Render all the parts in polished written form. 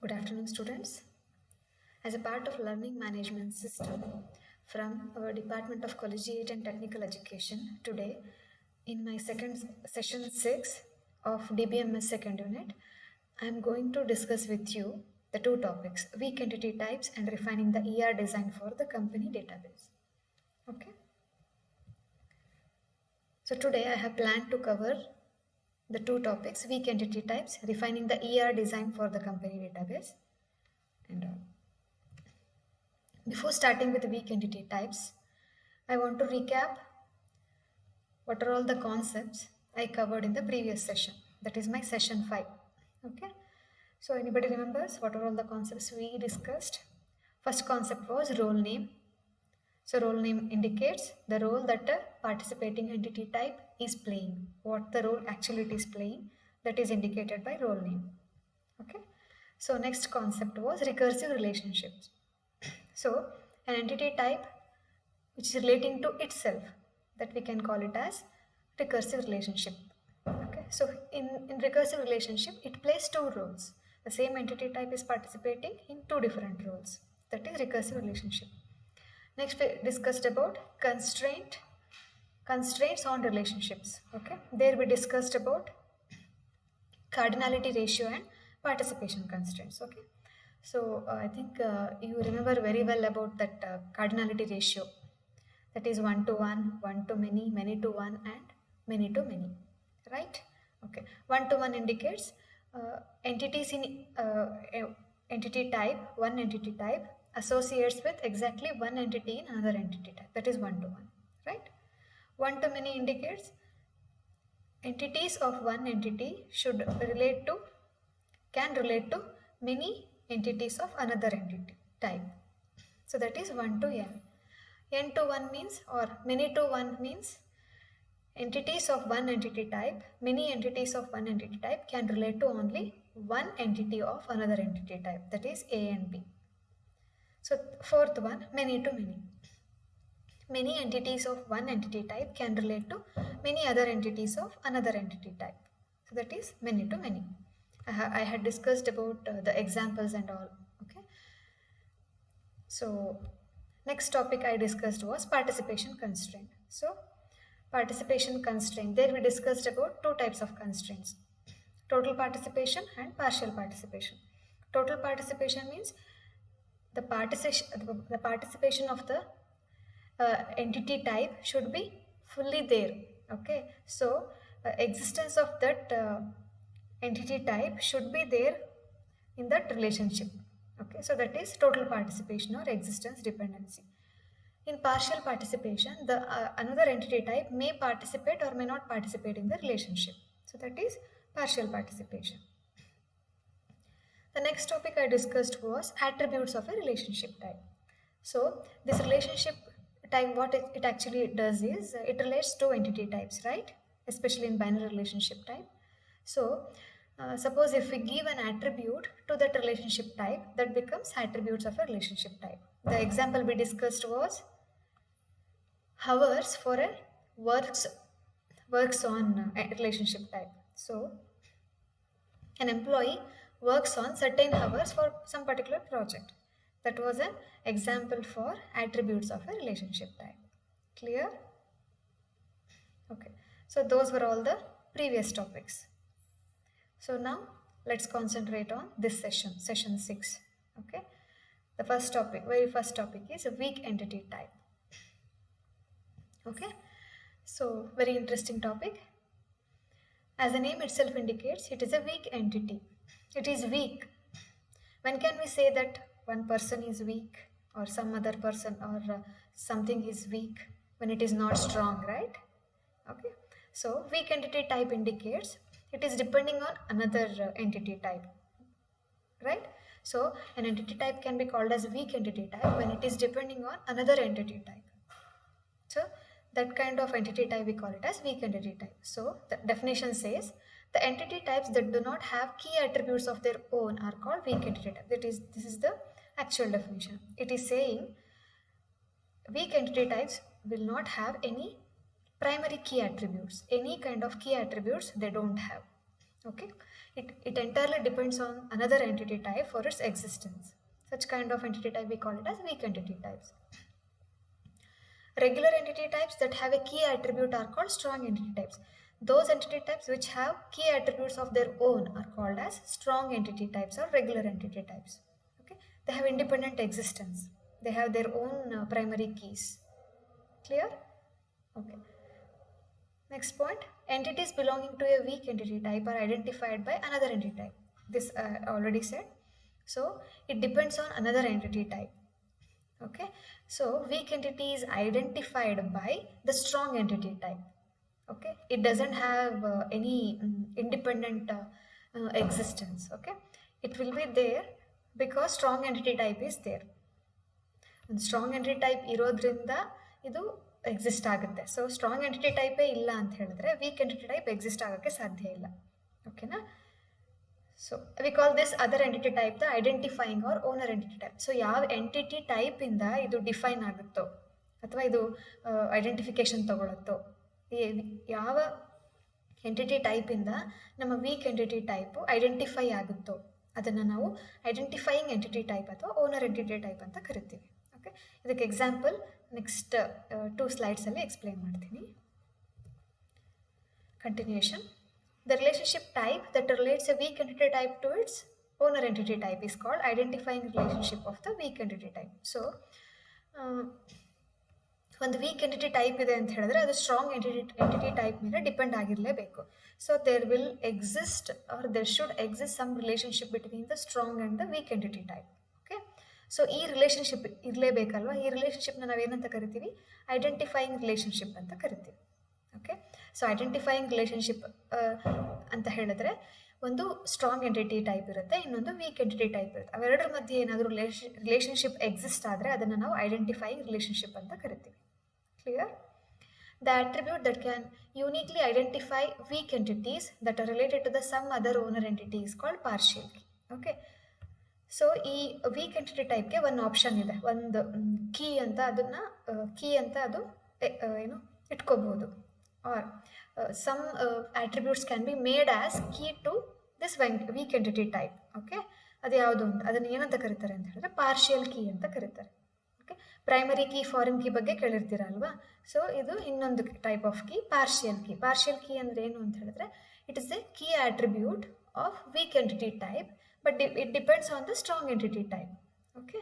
Good afternoon, students. As a part of learning management system from our Department of Collegiate and Technical Education, today in my second session 6 of DBMS second unit, I am going to discuss with you the two topics, weak entity types and refining the ER design for the company database. Okay. So today I have planned to cover the two topics, weak entity types, refining the ER design for the company database, and all. Before starting with the weak entity types, I want to recap what are all the concepts I covered in the previous session. That is my session 5. Okay. So anybody remembers what are all the concepts we discussed? First concept was role name. So role name indicates the role that a participating entity type is playing. What the role actually it is playing, that is indicated by role name. Okay. So next concept was recursive relationships. So an entity type which is relating to itself, that we can call it as recursive relationship. Okay. So in recursive relationship, it plays two roles. The same entity type is participating in two different roles. That is recursive relationship. Next we discussed about constraints on relationships. Okay. There we discussed about cardinality ratio and participation constraints. Okay. So I think you remember very well about that cardinality ratio. That is 1 to 1, 1 to many, many to 1 and many to many. Right? Okay. 1 to 1 indicates entities in entity type, one entity type associates with exactly one entity in another entity type. That is 1 to 1. Right? 1 to many indicates entities of one entity can relate to many entities of another entity type. So that is 1 to n. N to 1 means, or many to 1 means, entities of one entity type, many entities of one entity type can relate to only one entity of another entity type, that is A and B. So fourth one, many to many. Many entities of one entity type can relate to many other entities of another entity type. So that is many to many. I had discussed about the examples and all. Okay. So next topic I discussed was participation constraint. So participation constraint, there we discussed about two types of constraints, total participation and partial participation. Total participation means the participation of the entity type should be fully there. Okay, so existence of that entity type should be there in that relationship. Okay, so that is total participation or existence dependency. In partial participation, the another entity type may participate or may not participate in the relationship. So that is partial participation. The next topic I discussed was attributes of a relationship type. So this relationship type, what it actually does is it relates to entity types, right? Especially in binary relationship type. So suppose if we give an attribute to that relationship type, that becomes attributes of a relationship type. The example we discussed was hours for a works on a relationship type. So an employee works on certain hours for some particular project. That was an example for attributes of a relationship type. Clear? Okay. So those were all the previous topics. So now let's concentrate on this session, session 6. Okay. The first topic, very first topic is a weak entity type. Okay. So very interesting topic. As the name itself indicates, it is a weak entity. It is weak. When can we say that one person is weak or some other person or something is weak? When it is not strong, right? Okay. So weak entity type indicates it is depending on another entity type, right? So an entity type can be called as weak entity type when it is depending on another entity type. So that kind of entity type we call it as weak entity type. So the definition says the entity types that do not have key attributes of their own are called weak entity type. This is the actual definition. It is saying weak entity types will not have any primary key attributes. Any kind of key attributes they don't have. Okay, it entirely depends on another entity type for its existence. Such kind of entity type we call it as weak entity types. Regular entity types that have a key attribute are called strong entity types. Those entity types which have key attributes of their own are called as strong entity types or regular entity types. Okay, they have independent existence. They have their own primary keys. Clear? Okay. Next point, entities belonging to a weak entity type are identified by another entity type. This I already said. So it depends on another entity type. Okay, so weak entity is identified by the strong entity type. Okay, it doesn't have any independent existence. Okay, it will be there because strong entity type is there. ಒಂದು strong entity type ಇರೋದ್ರಿಂದ ಇದು exist ಆಗುತ್ತೆ. So strong entity ಟೈಪೇ ಇಲ್ಲ ಅಂತ ಹೇಳಿದ್ರೆ weak entity type exist ಆಗೋಕ್ಕೆ ಸಾಧ್ಯ ಇಲ್ಲ. ಓಕೆನಾ? So we call this other entity type the identifying or owner entity type. So ಯಾವ ಎಂಟಿಟಿ ಟೈಪಿಂದ ಇದು ಡಿಫೈನ್ ಆಗುತ್ತೋ ಅಥವಾ ಇದು ಐಡೆಂಟಿಫಿಕೇಶನ್ ತಗೊಳುತ್ತೋ, ಯಾವ ಎಂಟಿಟಿ ಟೈಪಿಂದ ನಮ್ಮ ವೀಕ್ ಎಂಟಿಟಿ ಟೈಪು ಐಡೆಂಟಿಫೈ ಆಗುತ್ತೋ ಅದನ್ನು ನಾವು ಐಡೆಂಟಿಫೈಯಿಂಗ್ ಎಂಟಿಟಿ ಟೈಪ್ ಅಥವಾ ಓನರ್ ಎಂಟಿಟಿ ಟೈಪ್ ಅಂತ ಕರಿತೀವಿ. ಓಕೆ, ಇದಕ್ಕೆ ಎಕ್ಸಾಂಪಲ್ ನೆಕ್ಸ್ಟ್ 2 ಸ್ಲೈಡ್ಸಲ್ಲಿ ಎಕ್ಸ್ಪ್ಲೇನ್ ಮಾಡ್ತೀನಿ. Continuation. The relationship type that relates a weak entity type to its owner entity type is called identifying relationship of the weak entity type. So, ಒಂದು week entity type ಇದೆ ಅಂತ ಹೇಳಿದ್ರೆ ಅದು strong entity type ಮೇಲೆ depend ಆಗಿರಲೇಬೇಕು. So there will exist or there should exist some relationship between the strong and the weak entity type. Okay, so ಈ relationship ಇರಲೇಬೇಕಲ್ವಾ. ಈ ರಿಲೇಷನ್ಶಿಪ್ನ ನಾವೇನಂತ ಕರಿತೀವಿ? ಐಡೆಂಟಿಫೈಯಿಂಗ್ ರಿಲೇಷನ್ಶಿಪ್ ಅಂತ ಕರಿತೀವಿ. ಓಕೆ, ಸೊ ಐಡೆಂಟಿಫೈಯಿಂಗ್ ರಿಲೇಷನ್ಶಿಪ್ ಅಂತ ಹೇಳಿದ್ರೆ ಒಂದು ಸ್ಟ್ರಾಂಗ್ ಎಂಟಿಟಿ ಟೈಪ್ ಇರುತ್ತೆ, ಇನ್ನೊಂದು ವೀಕ್ ಎಂಟಿಟಿ ಟೈಪ್ ಇರುತ್ತೆ. ಅವೆರಡರ ಮಧ್ಯೆ ಏನಾದರೂ ರಿಲೇಷನ್ಶಿಪ್ ಎಕ್ಸಿಸ್ಟ್ ಆದರೆ ಅದನ್ನು ನಾವು ಐಡೆಂಟಿಫೈಯಿಂಗ್ ರಿಲೇಷನ್ಶಿಪ್ ಅಂತ ಕರಿತೀವಿ. Clear? The attribute that can uniquely identify weak entities that are related to the some other owner entity is called partial key. Okay, so ಈ weak entity ಟೈಪ್ಗೆ ಒಂದು ಆಪ್ಷನ್ ಇದೆ, ಒಂದು ಕೀ ಅಂತ ಅದು ಏನು ಇಟ್ಕೋಬಹುದು. Or some attributes can be made as key to this weak entity type. Okay, ಅದು ಯಾವುದು ಅಂತ ಅದನ್ನು ಏನಂತ ಕರೀತಾರೆ ಅಂತ ಹೇಳಿದ್ರೆ ಪಾರ್ಷಿಯಲ್ ಕೀ ಅಂತ ಕರೀತಾರೆ. Okay, primary key, foreign key ಬಗ್ಗೆ ಕೇಳಿರ್ತೀರ ಅಲ್ವಾ. ಸೊ ಇದು ಇನ್ನೊಂದು type of key, partial key. Partial key ಅಂದರೆ ಏನು ಅಂತ ಹೇಳಿದ್ರೆ it is a key attribute of weak entity type but it depends on the strong entity type. Okay,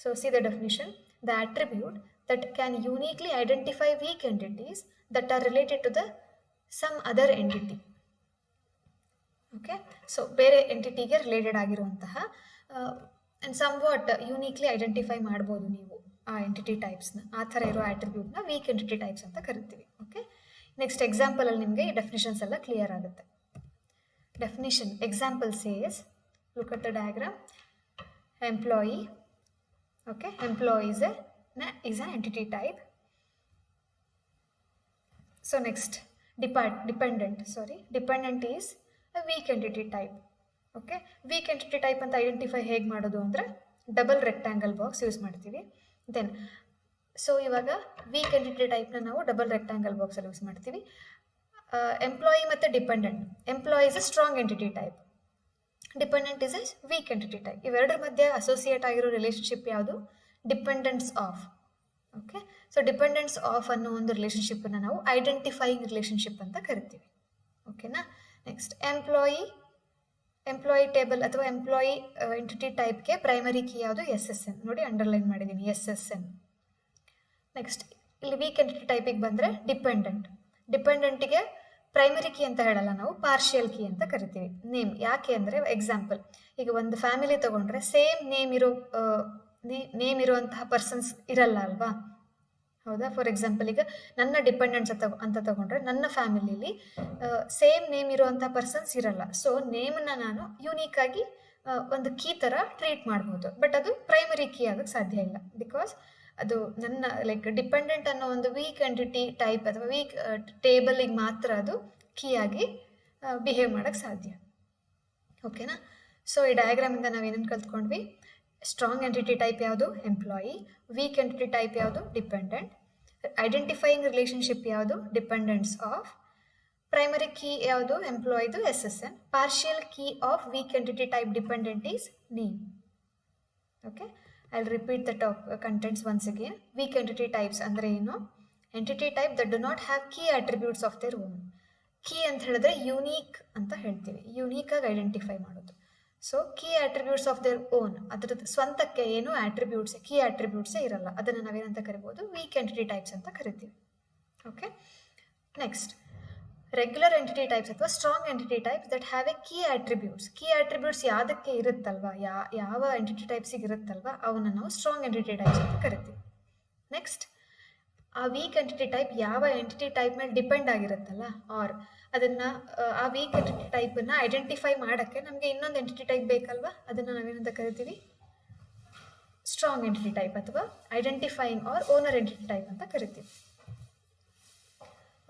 so see the definition. The attribute that can uniquely identify weak entities that are related to the some other entity. Okay, so ಬೇರೆ ಎಂಟಿಟಿಗೆ related ಆಗಿರುವಂತಹ and some what ಯೂನಿಕ್ಲಿ identify ಮಾಡ್ಬೋದು ನೀವು ಆ entity ಟೈಪ್ಸ್ನ. ಆ ಥರ ಇರೋ ಆಟ್ರಿಬ್ಯೂಟ್ನ weak entity types ಅಂತ ಕರಿತೀವಿ. ಓಕೆ, ನೆಕ್ಸ್ಟ್ ಎಕ್ಸಾಂಪಲಲ್ಲಿ ನಿಮಗೆ ಈ ಡೆಫಿನಿಷನ್ಸ್ ಎಲ್ಲ ಕ್ಲಿಯರ್ ಆಗುತ್ತೆ. Definition example says, look at the diagram. Employee. Okay, employee is an entity type. So next, dependent is a weak entity type. Okay, weak entity type ಅಂತ identify ಹೇಗೆ ಮಾಡೋದು ಅಂದರೆ double rectangle box use ಮಾಡ್ತೀವಿ. Then so ಇವಾಗ weak entity ಟೈಪ್ನ ನಾವು double rectangle ಬಾಕ್ಸಲ್ಲಿ use ಮಾಡ್ತೀವಿ. ಎಂಪ್ಲಾಯಿ ಮತ್ತು dependent. Employee is a strong entity type, dependent is a weak entity type. ಇವೆರಡರ ಮಧ್ಯೆ ಅಸೋಸಿಯೇಟ್ ಆಗಿರೋ ರಿಲೇಷನ್ಶಿಪ್ ಯಾವುದು? Dependents of. Okay, so dependents of ಅನ್ನೋ ಒಂದು ರಿಲೇಷನ್ಶಿಪ್ಪನ್ನು ನಾವು ಐಡೆಂಟಿಫೈಯಿಂಗ್ ರಿಲೇಷನ್ಶಿಪ್ ಅಂತ ಕರಿತೀವಿ. ಓಕೆನಾ? ನೆಕ್ಸ್ಟ್ ಎಂಪ್ಲಾಯಿ ಟೇಬಲ್ ಅಥವಾ ಎಂಪ್ಲಾಯಿ ಎಂಟಿಟಿ ಟೈಪ್ಗೆ ಪ್ರೈಮರಿ ಕೀ ಯಾವುದು? SSN. ನೋಡಿ, ಅಂಡರ್ಲೈನ್ ಮಾಡಿದ್ದೀನಿ, SSN. ನೆಕ್ಸ್ಟ್ ಇಲ್ಲಿ ವೀಕ್ ಎಂಟಿಟಿ ಟೈಪಿಗೆ ಬಂದರೆ ಡಿಪೆಂಡೆಂಟಿಗೆ ಪ್ರೈಮರಿ ಕೀ ಅಂತ ಹೇಳಲ್ಲ ನಾವು, ಪಾರ್ಷಿಯಲ್ ಕೀ ಅಂತ ಕರಿತೀವಿ. ನೇಮ್ ಯಾಕೆ ಅಂದರೆ ಎಕ್ಸಾಂಪಲ್, ಈಗ ಒಂದು ಫ್ಯಾಮಿಲಿ ತೊಗೊಂಡ್ರೆ ಸೇಮ್ ನೇಮ್ ಇರುವಂತಹ ಪರ್ಸನ್ಸ್ ಇರಲ್ಲ ಅಲ್ವಾ? ಹೌದಾ? ಫಾರ್ ಎಕ್ಸಾಂಪಲ್, ಈಗ ನನ್ನ ಡಿಪೆಂಡೆಂಟ್ಸ್ ಅಂತ ತಗೊಂಡ್ರೆ ನನ್ನ ಫ್ಯಾಮಿಲಿಲಿ ಸೇಮ್ ನೇಮ್ ಇರುವಂಥ ಪರ್ಸನ್ಸ್ ಇರಲ್ಲ. ಸೊ ನೇಮನ್ನ ನಾನು ಯೂನಿಕಾಗಿ ಒಂದು ಕೀ ಥರ ಟ್ರೀಟ್ ಮಾಡ್ಬೋದು, ಬಟ್ ಅದು ಪ್ರೈಮರಿ ಕೀ ಆಗೋಕ್ಕೆ ಸಾಧ್ಯ ಇಲ್ಲ. ಬಿಕಾಸ್ ಅದು ನನ್ನ ಡಿಪೆಂಡೆಂಟ್ ಅನ್ನೋ ಒಂದು ವೀಕ್ ಎಂಟಿಟಿ ಟೈಪ್ ಅಥವಾ ವೀಕ್ ಟೇಬಲಿಗೆ ಮಾತ್ರ ಅದು ಕೀ ಆಗಿ ಬಿಹೇವ್ ಮಾಡೋಕ್ಕೆ ಸಾಧ್ಯ. ಓಕೆನಾ? ಸೊ ಈ ಡಯಾಗ್ರಾಮಿಂದ ನಾವೇನೇನು ಕಲ್ತ್ಕೊಂಡ್ವಿ? ಸ್ಟ್ರಾಂಗ್ ಎಂಟಿಟಿ ಟೈಪ್ ಯಾವುದು? ಎಂಪ್ಲಾಯಿ. ವೀಕ್ ಎಂಟಿಟಿ ಟೈಪ್ ಯಾವುದು? ಡಿಪೆಂಡೆಂಟ್. ಐಡೆಂಟಿಫೈಯಿಂಗ್ ರಿಲೇಷನ್ಶಿಪ್ ಯಾವುದು? Dependents of. ಪ್ರೈಮರಿ ಕೀ ಯಾವುದು ಎಂಪ್ಲಾಯ್ದು SSN. Partial key of weak entity type dependent is name. Okay, I'll repeat the contents once again. Weak entity types ಅಂದ್ರೆ ಏನು? Entity type that do not have key attributes of their own. Key ಅಂತ ಹೇಳಿದ್ರೆ unique ಅಂತ ಹೇಳ್ತೀವಿ, unique ಆಗಿ identify ಮಾಡೋದು. So key attributes of their own, ಅದ್ರದ್ದು ಸ್ವಂತಕ್ಕೆ ಏನು ಆಟ್ರಿಬ್ಯೂಟ್ಸ್, ಕೀ ಆಟ್ರಿಬ್ಯೂಟ್ಸೇ ಇರಲ್ಲ, ಅದನ್ನು ನಾವೇನಂತ ಕರಿಬೋದು? ವೀಕ್ ಎಂಟಿಟಿ ಟೈಪ್ಸ್ ಅಂತ ಕರಿತೀವಿ. Okay, next regular entity types ಅಥವಾ strong entity types that have a key attributes. Key attributes ಯಾವುದಕ್ಕೆ ಇರುತ್ತಲ್ವಾ, ಯಾವ ಎಂಟಿಟಿ ಟೈಪ್ಸಿಗೆ ಇರುತ್ತಲ್ವಾ ಅವನ್ನ ನಾವು ಸ್ಟ್ರಾಂಗ್ ಎಂಟಿಟಿ ಟೈಪ್ಸ್ ಅಂತ ಕರಿತೀವಿ. ನೆಕ್ಸ್ಟ್ ಆ ವೀಕ್ ಎಂಟಿಟಿ ಟೈಪ್ ಯಾವ ಎಂಟಿಟಿ ಟೈಪ್ ಮೇಲೆ ಡಿಪೆಂಡ್ ಆಗಿರುತ್ತಲ್ಲ, ಆರ್ ಅದನ್ನು ಆ ವೀಕ್ ಎಂಟಿಟಿ ಟೈಪನ್ನು ಐಡೆಂಟಿಫೈ ಮಾಡೋಕ್ಕೆ ನಮಗೆ ಇನ್ನೊಂದು ಎಂಟಿಟಿ ಟೈಪ್ ಬೇಕಲ್ವಾ, ಅದನ್ನು ನಾವೇನಂತ ಕರಿತೀವಿ? ಸ್ಟ್ರಾಂಗ್ ಎಂಟಿಟಿ ಟೈಪ್ ಅಥವಾ identifying or owner entity type ಅಂತ ಕರಿತೀವಿ.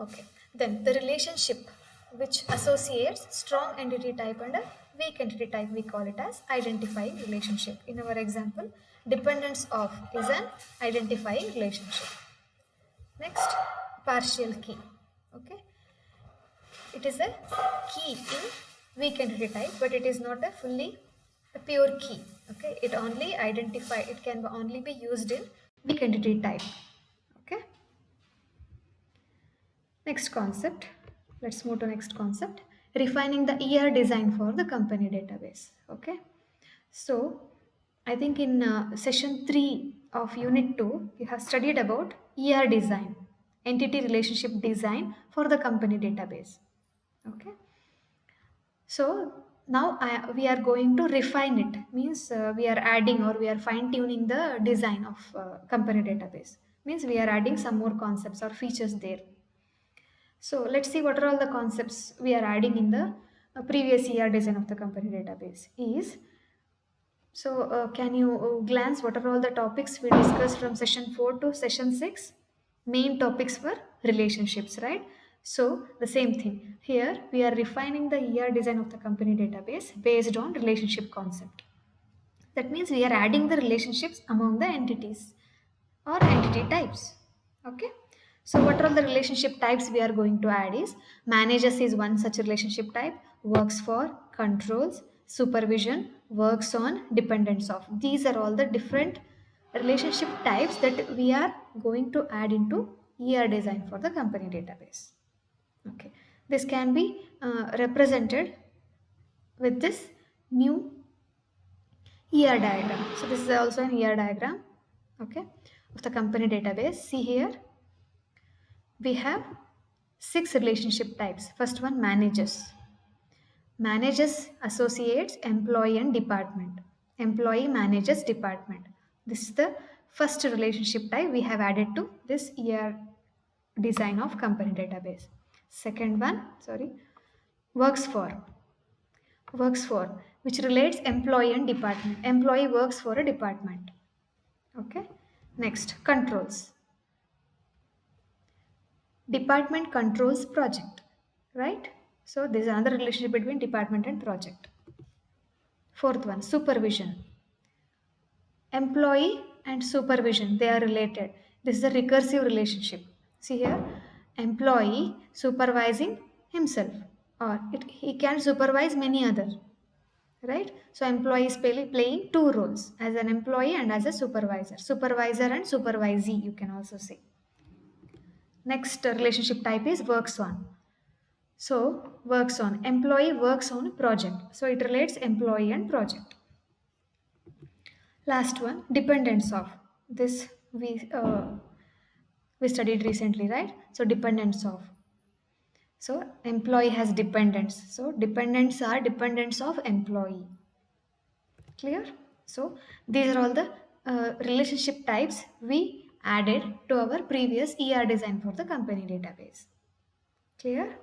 Okay, then the relationship which associates strong entity type and a weak entity type, we call it as identifying relationship. In our example, dependence of is an identifying relationship. Next, partial key. Okay, it is a key in weak entity type, but it is not a pure key. Okay, it can only be used in weak entity type. Okay, next concept, let's move to next concept, refining the design for the company database. Okay, so I think in session 3 of unit 2 you have studied about design, entity relationship design for the company database. Okay, so now we are going to refine it, means we are adding or we are fine tuning the design of company database, means we are adding some more concepts or features there. So let's see what are all the concepts we are adding in the previous design of the company database is. So can you glance what are all the topics we discussed from session 4 to session 6? Main topics were relationships, right? So the same thing here, we are refining the design of the company database based on relationship concept. That means we are adding the relationships among the entities or entity types. Okay, so what are all the relationship types we are going to add is managers is one such relationship type, works for, controls, supervision, works on, dependence of. These are all the different relationship types that we are going to add into design for the company database. Okay, this can be represented with this new diagram. So this is also an diagram, okay, of the company database. See here, we have 6 relationship types. First one, managers. Managers associates employee and department. Employee manages department. This is the first relationship type we have added to this design of company database. Second one, works for, which relates employee and department. Employee works for a department. Okay, next, controls. Department controls project, right? So this is another relationship between department and project. Fourth one, supervision. Employee and supervision, they are related. This is a recursive relationship. See here, employee supervising himself, or he can supervise many others, right? So employee is playing 2 roles, as an employee and as a supervisor. Supervisor and supervisee, you can also say. Next relationship type is works on. So works on, employee works on project, so it relates employee and project. Last one, dependence of. This we studied recently, right? So dependence of, so employee has dependents, so dependents are dependents of employee. Clear? So these are all the relationship types we added to our previous design for the company database. Clear?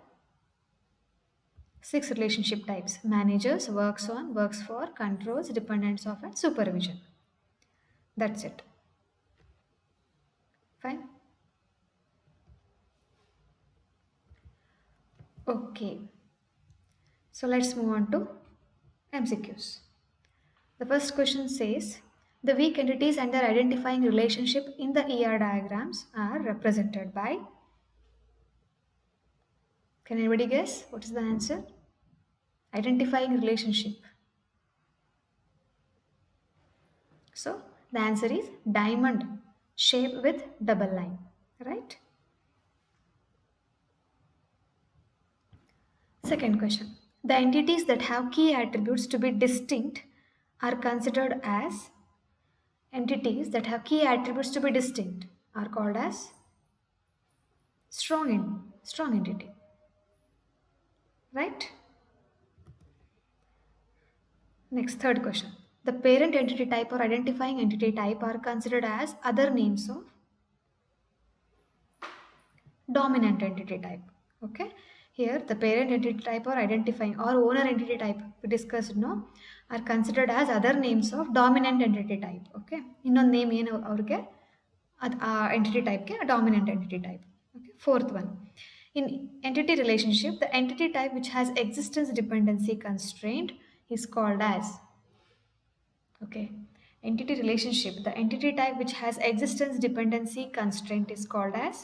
6 relationship types: managers, works on, works for, controls, dependents of, and supervision. That's it. Fine. Okay, so let's move on to MCQs. The first question says, the weak entities and their identifying relationship in the diagrams are represented by. Can anybody guess what is the answer? Identifying relationship. So the answer is diamond shape with double line, right? Second question. The entities that have key attributes to be distinct are considered as entities that have key attributes to be distinct are called as strong entity, right? Next, third question. The parent entity type or identifying entity type are considered as other names of dominant entity type. Okay, here the parent entity type or identifying or owner entity type we discussed no are considered as other names of dominant entity type. Okay, ಇನ್ನೊಂದು name ಏನು ಅವ್ರಿಗೆ ಅದು ಆ entity ಟೈಪ್ಗೆ dominant entity type. Okay, fourth one. In entity relationship, the entity type which has existence dependency constraint is called as, okay, entity relationship, the entity type which has existence dependency constraint is called as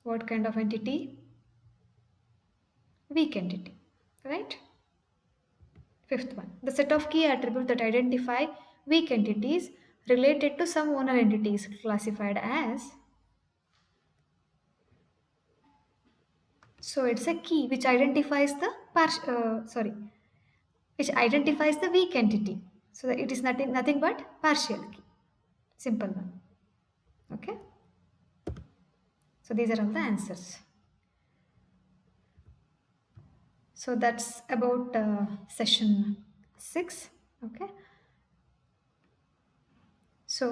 what kind of entity? Weak entity, right? Fifth one, the set of key attributes that identify weak entities related to some owner entities classified as, so it's a key which identifies the which identifies the weak entity. So that it is nothing but partial key. Simple one. Okay. So these are all the answers. So that's about session 6. Okay. So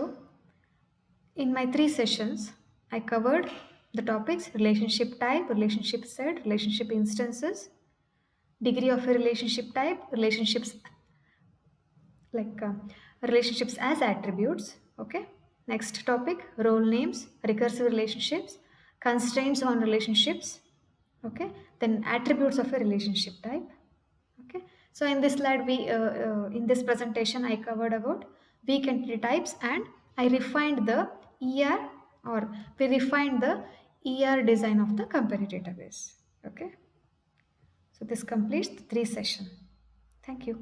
in my 3 sessions, I covered the topics relationship type, relationship set, relationship instances, degree of a relationship type, relationships like relationships as attributes. Okay. Next topic, role names, recursive relationships, constraints on relationships. Okay. Then attributes of a relationship type. Okay. So in this slide, in this presentation, I covered about weak entity types and I refined the ER or we refined the ER design of the company database. Okay. So this completes the 3 session. Thank you.